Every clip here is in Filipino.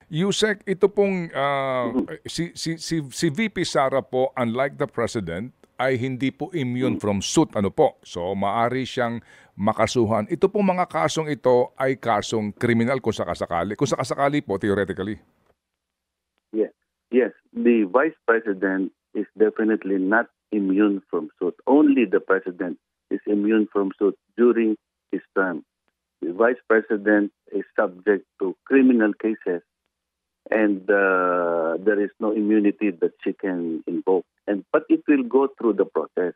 Yusek, ito pong Mhm. si VP Sara po, unlike the President, ay hindi po immune from suit. Ano po? So, maari siyang makasuhan. Ito pong mga kasong ito ay kasong kriminal kung sakasakali. Kung sakasakali po, theoretically. Yes. Yes, the vice president is definitely not immune from suit. Only the president is immune from suit during his term. The vice president is subject to criminal cases, and there is no immunity that she can invoke. But it will go through the process.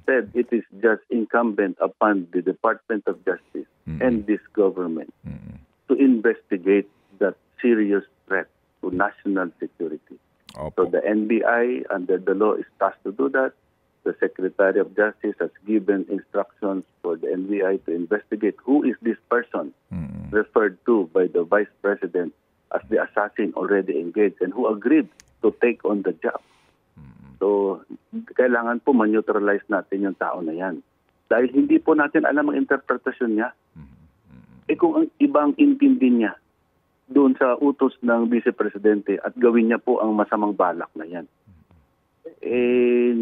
Said it is just incumbent upon the Department of Justice and this government to investigate that serious threat to national security. So Opo. the NBI, under the law, is tasked to do that. The Secretary of Justice has given instructions for the NBI to investigate who is this person referred to by the Vice President as the assassin already engaged and who agreed to take on the job. So, kailangan po man-neutralize natin yung tao na yan. Dahil hindi po natin alam ang interpretasyon niya. Kung ang ibang intindi niya doon sa utos ng Vice Presidente at gawin niya po ang masamang balak na yan.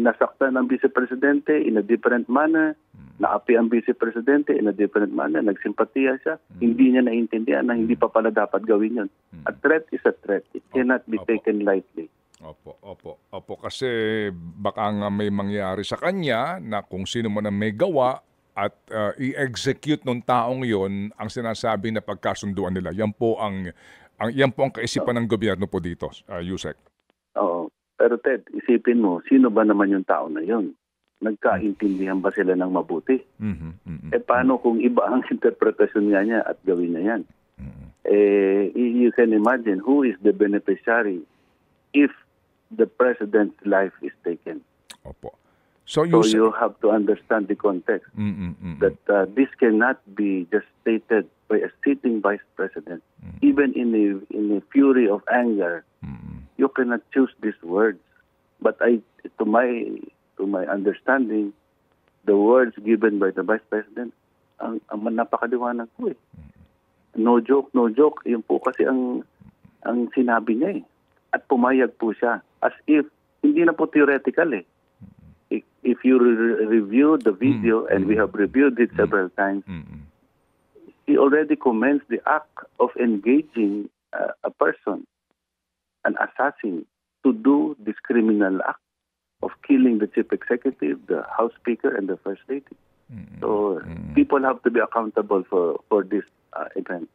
Nasaktan ng Vice Presidente in a different manner, naapi ang Vice Presidente in a different manner, nagsimpatiya siya, hindi niya naintindihan na hindi pa pala dapat gawin yun. A threat is a threat. It cannot be taken lightly. Opo. Kasi baka nga may mangyari sa kanya na kung sino man ang may gawa at i-execute ng taong yon ang sinasabi na pagkasunduan nila. Yan po ang kaisipan ng gobyerno po dito, Yusek. Oo. Pero Ted, isipin mo, sino ba naman yung tao na yon? Nagkaintindihan ba sila ng mabuti? Paano kung iba ang interpretasyon nga niya at gawin niya yan? You can imagine who is the beneficiary if the president's life is taken. Opo. So you have to understand the context that this cannot be just stated by a sitting vice president. Even in a fury of anger, you cannot choose these words. But to my understanding, the words given by the vice president, ang napakaliwanag po eh. No joke. Yun po kasi ang sinabi niya eh. At pumayag po siya. As if, hindi na po theoretical eh. If you review the video, and we have reviewed it several times, he already commenced the act of engaging a person, an assassin, to do this criminal act of killing the chief executive, the House Speaker, and the First Lady. So people have to be accountable for this event.